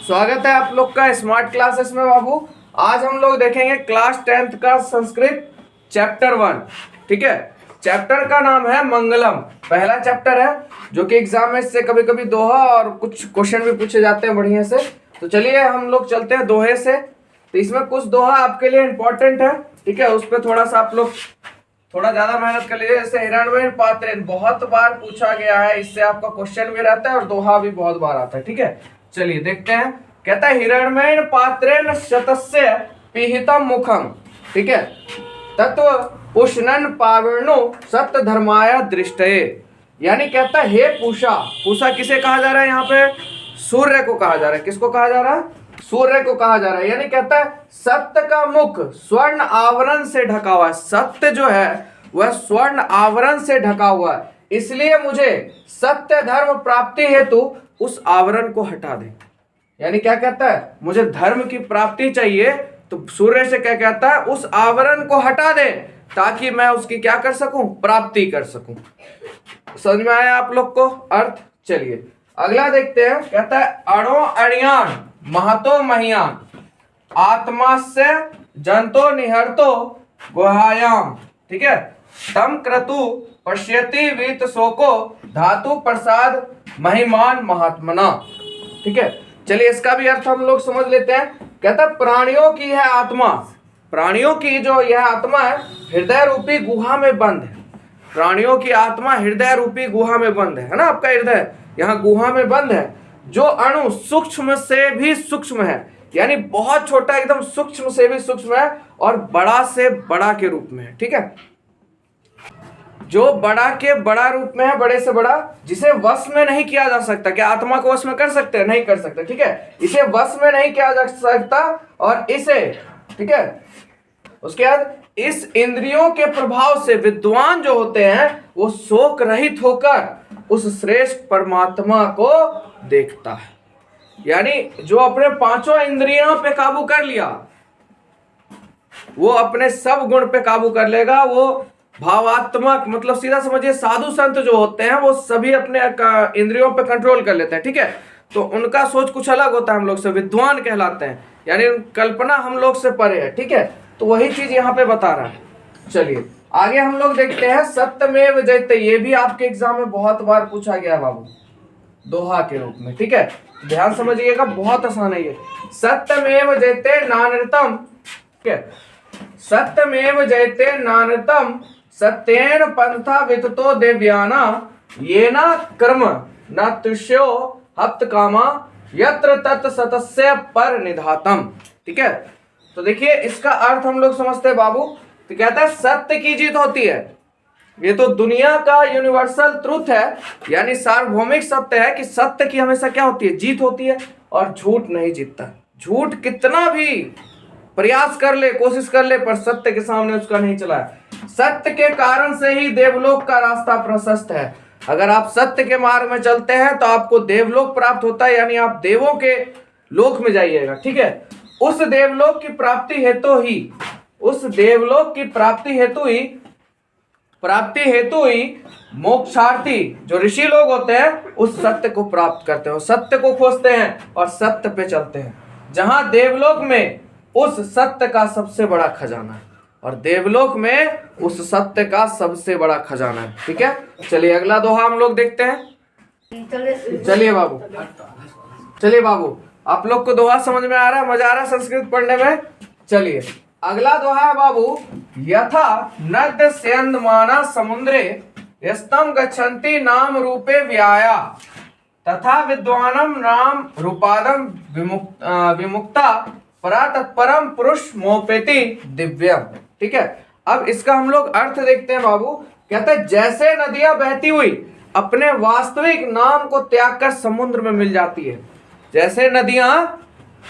स्वागत है आप लोग का स्मार्ट क्लासेस में बाबू। आज हम लोग देखेंगे क्लास 10th का संस्कृत चैप्टर 1। ठीक है, चैप्टर का नाम है मंगलम। पहला चैप्टर है जो कि एग्जाम में से कभी कभी दोहा और कुछ क्वेश्चन भी पूछे जाते हैं बढ़िया से। तो चलिए हम लोग चलते हैं दोहे से। तो इसमें कुछ दोहा आपके लिए इंपॉर्टेंट है, ठीक है, उस पर थोड़ा सा आप लोग थोड़ा ज्यादा मेहनत कर लीजिए। जैसे हिरण्मयी पात्रेण बहुत बार पूछा गया है, इससे आपका क्वेश्चन भी रहता है और दोहा भी बहुत बार आता है। ठीक है, चलिए देखते हैं। कहता है हिरण्मयी पात्रेण शतस्य पिहितम मुखम, ठीक है, तत्व उष्णन पावनो सत्य धर्माय दृष्टये। यानी कहता है हे पूषा। पूषा किसे कहा जा रहा है यहाँ पे? सूर्य को कहा जा रहा है। किसको कहा जा रहा है? सूर्य को कहा जा रहा है। यानी कहता है सत्य का मुख स्वर्ण आवरण से ढका हुआ है। सत्य जो है वह स्वर्ण आवरण से ढका हुआ है, इसलिए मुझे सत्य धर्म प्राप्ति हेतु उस आवरण को हटा दे। यानी क्या कहता है? मुझे धर्म की प्राप्ति चाहिए, तो सूर्य से क्या कहता है? उस आवरण को हटा दे ताकि मैं उसकी क्या कर सकूं? प्राप्ति कर सकूं। समझ में आया आप लोग को अर्थ? चलिए अगला देखते हैं। कहता है अणो अणियान महतो महियान आत्मा से जंतो निहरतो गुहायाम, ठीक है, तम क्रतु पश्यति वीत शोको धातु प्रसाद महिमान महात्मना। ठीक है, चलिए इसका भी अर्थ हम लोग समझ लेते हैं। कहता है प्राणियों की है आत्मा, प्राणियों की जो यह आत्मा है हृदय रूपी गुहा में बंद है। प्राणियों की आत्मा हृदय रूपी गुहा में बंद है ना? आपका हृदय यहाँ गुहा में बंद है, जो अणु सूक्ष्म से भी सूक्ष्म है। यानी बहुत छोटा, एकदम सूक्ष्म से भी सूक्ष्म है और बड़ा से बड़ा के रूप में है। ठीक है, जो बड़ा के बड़ा रूप में है, बड़े से बड़ा, जिसे वश में नहीं किया जा सकता। क्या आत्मा को वश में कर सकते हैं? नहीं कर सकते। ठीक है, इसे वश में नहीं किया जा सकता और इसे, ठीक है, उसके बाद इस इंद्रियों के प्रभाव से विद्वान जो होते हैं वो शोक रहित होकर उस श्रेष्ठ परमात्मा को देखता है। यानी जो अपने पांचों इंद्रियों पे काबू कर लिया वो अपने सब गुण पे काबू कर लेगा। वो भावात्मक, मतलब सीधा समझिए साधु संत जो होते हैं वो सभी अपने इंद्रियों पे कंट्रोल कर लेते हैं। ठीक है, तो उनका सोच कुछ अलग होता है, हम लोग से विद्वान कहलाते हैं। यानी कल्पना हम लोग से परे है। ठीक है, तो वही चीज यहाँ पे बता रहा है। चलिए आगे हम लोग देखते हैं सत्यमेव जयते। ये भी आपके एग्जाम में बहुत बार पूछा गया बाबू, दोहा के रूप में। ठीक है, ध्यान समझिएगा, बहुत आसान है ये। सत्यमेव जयते नानृतम, ठीक है, सत्यमेव जयते नानृतम सत्येन पंथा विततो देव्याना येना कर्म न तुष्यो हप्त कामा यत्र तत् सतस्य पर निधातम। ठीक है, तो देखिए इसका अर्थ हम लोग समझते हैं बाबू। तो कहता है सत्य की जीत होती है। ये तो दुनिया का यूनिवर्सल ट्रुथ है, यानी सार्वभौमिक सत्य है कि सत्य की हमेशा क्या होती है? जीत होती है, और झूठ नहीं जीतता। झूठ कितना भी प्रयास कर ले, कोशिश कर ले, पर सत्य के सामने उसका नहीं चला है। सत्य के कारण से ही देवलोक का रास्ता प्रशस्त है। अगर आप सत्य के मार्ग में चलते हैं तो आपको देवलोक प्राप्त होता है, यानी आप देवों के लोक में जाइएगा। ठीक है, उस देवलोक की प्राप्ति हेतु ही, उस देवलोक की प्राप्ति हेतु ही मोक्षार्थी जो ऋषि लोग होते हैं उस सत्य को प्राप्त करते हैं, सत्य को खोजते हैं और सत्य पे चलते हैं। जहां देवलोक में उस सत्य का सबसे बड़ा खजाना है, और देवलोक में उस सत्य का सबसे बड़ा खजाना है। ठीक है, चलिए अगला दोहा हम लोग देखते हैं। चलिए बाबू, आप लोग को दोहा समझ में आ रहा है? मजा आ रहा है संस्कृत पढ़ने में? चलिए अगला दोहा है बाबू। यथा नद्य स्यंदमाना समुद्रे यस्तम गच्छन्ति नाम रूपे व्याया तथा विद्वानम नाम रूपादम विमुक्ता परा तत्परम पुरुष मोपेति दिव्यम। ठीक है, अब इसका हम लोग अर्थ देखते हैं बाबू। कहते हैं जैसे नदियां बहती हुई अपने वास्तविक नाम को त्याग कर समुद्र में मिल जाती है, जैसे नदियां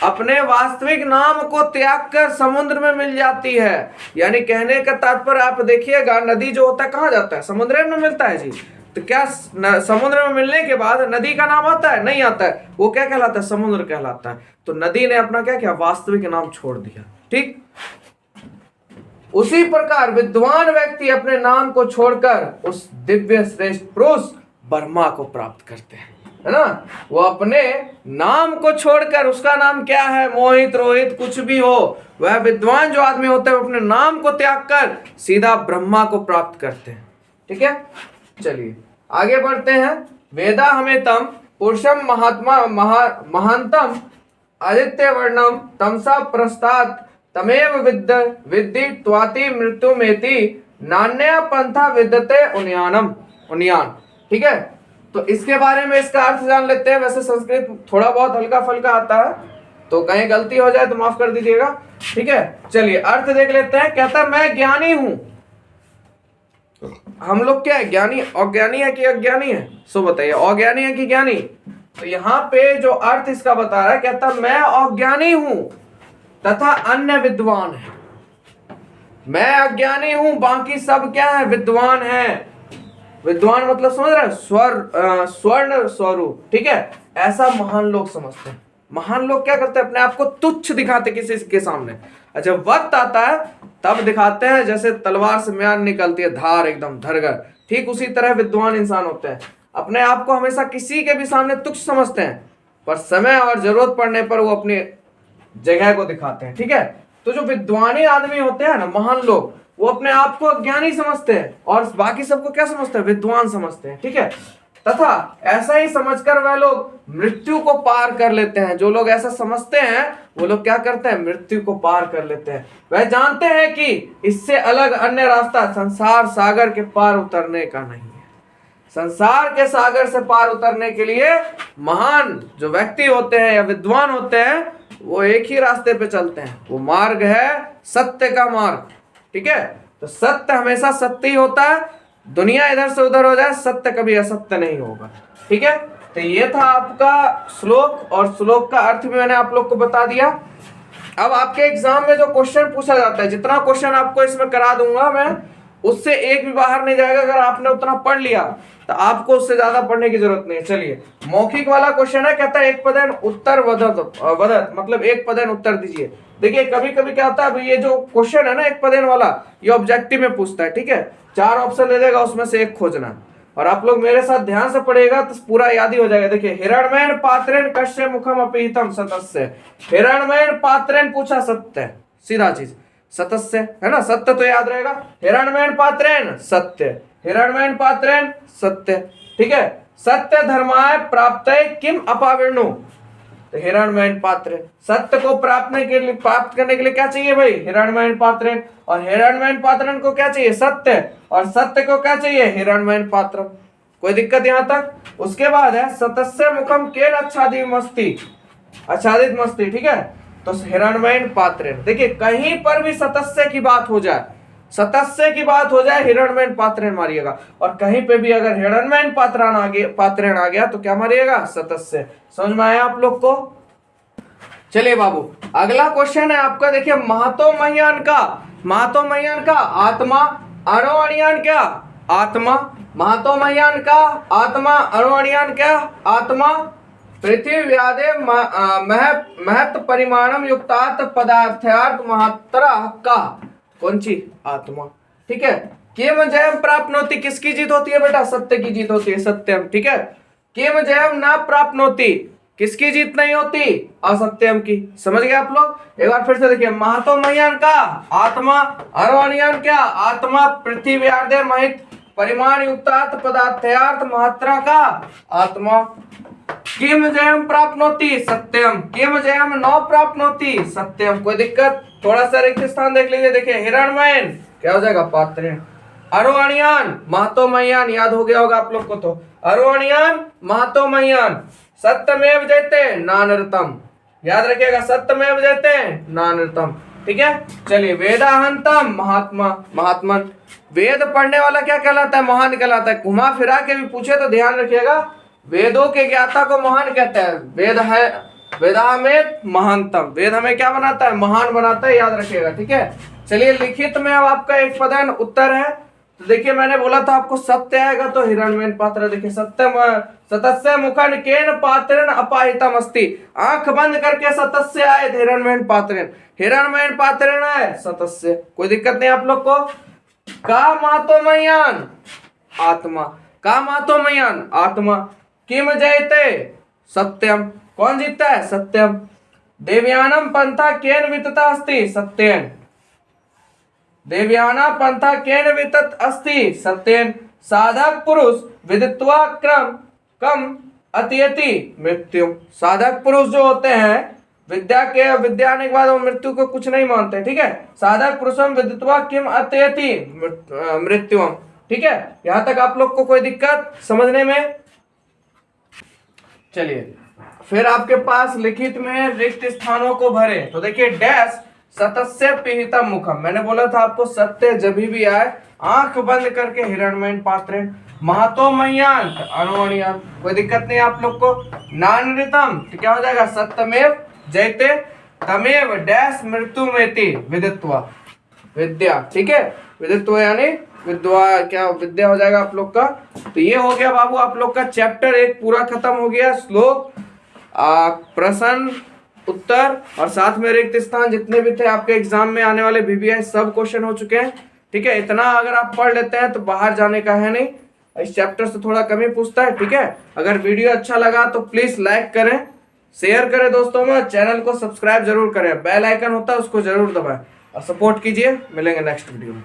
अपने वास्तविक नाम को त्याग कर समुद्र में मिल जाती है। यानी कहने का तात्पर्य आप देखिएगा, नदी जो होता है कहाँ जाता है? समुद्र में मिलता है जी। तो क्या समुद्र में मिलने के बाद नदी का नाम आता है? नहीं आता है। वो क्या कहलाता है? समुद्र कहलाता है। तो नदी ने अपना क्या किया? वास्तविक नाम छोड़ दिया। ठीक, उसी प्रकार विद्वान व्यक्ति अपने नाम को छोड़कर उस दिव्य श्रेष्ठ पुरुष ब्रह्मा को प्राप्त करते हैं। है ना, वो अपने नाम को छोड़कर, उसका नाम क्या है, मोहित, रोहित, कुछ भी हो, वह विद्वान जो आदमी होते हैं अपने नाम को त्याग कर सीधा ब्रह्मा को प्राप्त करते हैं। ठीक है, चलिए आगे बढ़ते हैं। वेदा हमेतम पुरुषम महात्मा महांतम आदित्य वर्णम तमसा प्रस्तात् तमेव विद्धि त्वाति मृत्युमेति नान्य पंथा विद्यते उन्यान। ठीक है, तो इसके बारे में इसका अर्थ जान लेते हैं। वैसे संस्कृत थोड़ा बहुत हल्का फल्का आता है, तो कहीं गलती हो जाए तो माफ कर दीजिएगा। ठीक है, चलिए अर्थ देख लेते हैं। कहता है मैं ज्ञानी हूं। हम लोग क्या है, ज्ञानी अज्ञानी है कि अज्ञानी है, सो बताइए, अज्ञानी है कि ज्ञानी। तो यहाँ पे जो अर्थ इसका बता रहा है, कहता मैं अज्ञानी हूं तथा अन्य विद्वान है। मैं अज्ञानी हूं, बाकी सब क्या है, विद्वान है। विद्वान मतलब समझ रहे हैं, स्वर्ण स्वरूप। ठीक है, ऐसा महान लोग समझते हैं। महान लोग क्या करते हैं, अपने आप को तुच्छ दिखाते किसी के सामने। जब वक्त आता है तब दिखाते हैं, जैसे तलवार से म्यान निकलती है, धार एकदम धरगर। ठीक उसी तरह विद्वान इंसान होते हैं, अपने आप को हमेशा किसी के भी सामने तुच्छ समझते हैं, पर समय और जरूरत पड़ने पर वो अपनी जगह को दिखाते हैं। ठीक है, तो जो विद्वानी आदमी होते हैं ना, महान लोग, वो अपने आप को अज्ञानी समझते हैं और बाकी सबको क्या समझते हैं, विद्वान समझते हैं। ठीक है, तथा ऐसा ही समझकर वह लोग मृत्यु को पार कर लेते हैं। जो लोग ऐसा समझते हैं वो लोग क्या करते हैं, मृत्यु को पार कर लेते हैं। वह जानते हैं कि इससे अलग अन्य रास्ता संसार सागर के पार उतरने का नहीं है। संसार के सागर से पार उतरने के लिए महान जो व्यक्ति होते हैं या विद्वान होते हैं, वो एक ही रास्ते पे चलते हैं। वो मार्ग है सत्य का मार्ग। ठीक है, तो सत्य हमेशा सत्य ही होता है। दुनिया इधर से उधर हो जाए, सत्य कभी असत्य नहीं होगा। ठीक है, तो ये था आपका श्लोक, और श्लोक का अर्थ भी मैंने आप लोग को बता दिया। अब आपके एग्जाम में जो क्वेश्चन पूछा जाता है, जितना क्वेश्चन आपको इसमें करा दूंगा मैं, उससे एक भी बाहर नहीं जाएगा। अगर आपने उतना पढ़ लिया तो आपको उससे ज्यादा पढ़ने की जरूरत नहीं है। चलिए, मौखिक वाला क्वेश्चन है, कहता है एक पदेन उत्तर वदत, मतलब एक पदेन उत्तर दीजिए। देखिए कभी कभी क्या होता है, अभी ये जो क्वेश्चन है ना एक पदेन वाला, ये ऑब्जेक्टिव में पूछता है। ठीक है, 4 ऑप्शन दे देगा, उसमें से एक खोजना, और आप लोग मेरे साथ ध्यान से पढ़ेगा तो पूरा याद ही हो जाएगा। देखिए, हिरण्मयेन पात्रेण कस्य मुखम अपीतम सतस्य। हिरण्मयेन पात्रेण पूछा सत्य, सीधा चीज सतस्य है ना, सत्य तो याद रहेगा। हिरण्मयेन पात्रेण सत्य, हिरण्मयेन पात्रेण सत्य। ठीक है, सत्य धर्माय प्राप्तये किम अपावृणु। तो हिरण्मयेन पात्रेण, सत्य को प्राप्त करने के लिए क्या चाहिए भाई, हिरण्मयेन पात्रेण। और हिरण्मयेन पात्रेण को क्या चाहिए, सत्य, और सत्य को क्या चाहिए, हिरण्मयेन पात्रम। कोई दिक्कत यहां तक। उसके बाद है सतस्य मुखम केन आच्छादित मस्ती। ठीक है, तो हिरण्मयेन पात्रेण, देखिए कहीं पर भी सतस्य की बात हो जाए, सतस्य की बात हो जाए, हिरण्मयेन पात्रेण मारिएगा। और कहीं पे भी अगर हिरण्मयेन पात्रेण आ गया तो क्या मारिएगा, सतस्य। समझ में आया आप लोग को। चलिए बाबू, अगला क्वेश्चन है आपका। देखिए, महतो महियान का आत्मा अणुअणियान क्या, आत्मा। महतो महियान का आत्मा अणुअणियान क्या, आत्मा। पृथ्वी व्यादे महत परिमाणम युक्तात् पदार्थार्थ महत्तरा का, कौन सी, आत्मा। ठीक है, किम जयम प्राप्नोति, किसकी जीत होती है बेटा, सत्य की जीत होती है, सत्यम। ठीक है, किम जयम ना प्राप्नोति, किसकी जीत नहीं होती, असत्यम की। समझ गए आप लोग। एक बार फिर से देखिए, महतो महियान का आत्मा अणुअणियान क्या, आत्मा। पृथ्वी व्यादे महित परिमाण युक्तात् पदार्थार्थ महत्तरा का, आत्मा। किम जयम प्राप्नोति, सत्यम। किम जयम न प्राप्नोति, सत्यम। कोई दिक्कत। थोड़ा सा रिक्त स्थान देख लीजिए। देखिए, हिरण्मयेन क्या हो जाएगा, पात्रेण। अणुअणियान महतो महियान, याद हो गया होगा आप लोग को। तो अणुअणियान महतो महियान, सत्यमेव जयते नानृतम, याद रखिएगा, सत्यमेव जयते नानृतम। ठीक है, चलिए, वेदाहंतम महात्मन। वेद पढ़ने वाला क्या कहलाता है, महान कहलाता है। घुमा फिरा के भी पूछे तो ध्यान रखिएगा, वेदों के ज्ञाता को महान कहते हैं। वेद है वेदामेत महानतम, वेद हमें क्या बनाता है, महान बनाता है, याद रखिएगा। ठीक है, चलिए, लिखित में अब आपका एक पदेन उत्तर है। तो देखिए, मैंने बोला था आपको सत्य आएगा तो हिरण्मयेन पात्र। देखिए, सतस्य मुखन केन पात्रेण अपाहितम अस्ति, आंख बंद करके सतस्य आए हिरण्मयेन पात्रेण, हिरण्मयेन पात्रेण आए सतस्य। कोई दिक्कत नहीं आप लोग को। का महतो महियान आत्मा, का महतो महियान आत्मा। किम जयते सत्यम, कौन जीतता है? सत्यम। देवयानम पंथा केन वितता अस्ति सत्येन, देवयाना पंथा केन वितत अस्ति सत्येन। साधक पुरुष विदित्वा क्रम कम अत्यति मृत्यु, साधक पुरुष जो होते हैं विद्या आने के बाद वो मृत्यु को कुछ नहीं मानते, ठीक है। साधक पुरुषम विदित्वा किम अत्यति मृत्युम, ठीक है। यहां तक आप लोग को कोई दिक्कत समझने में? चलिए फिर आपके पास लिखित में रिक्त स्थानों को भरे, तो देखिए डैश सतस्य पिहितम मुखम, मैंने बोला था आपको सत्य जब भी आए आंख बंद करके हिरण्मयन पात्र। महतो मह्यांक अनुमणियांक, कोई दिक्कत नहीं आप लोग को। नानृतम तो क्या हो जाएगा? सत्यमेव जयते तमेव डैश मृत्यु मेति विदित्वा, विद्या, ठीक है। विदित्वा यानी विद्वा, क्या विद्या हो जाएगा आप लोग का। तो ये हो गया बाबू आप लोग का चैप्टर 1 पूरा खत्म हो गया। श्लोक, प्रश्न उत्तर और साथ में रिक्त स्थान जितने भी थे आपके एग्जाम में आने वाले VBI सब क्वेश्चन हो चुके हैं, ठीक है। इतना अगर आप पढ़ लेते हैं तो बाहर जाने का है नहीं, इस चैप्टर से थोड़ा कम ही पूछता है, ठीक है। अगर वीडियो अच्छा लगा तो प्लीज लाइक करें, शेयर करें दोस्तों में, चैनल को सब्सक्राइब जरूर करें, बेल आइकन होता है उसको जरूर दबाएं और सपोर्ट कीजिए। मिलेंगे नेक्स्ट वीडियो में।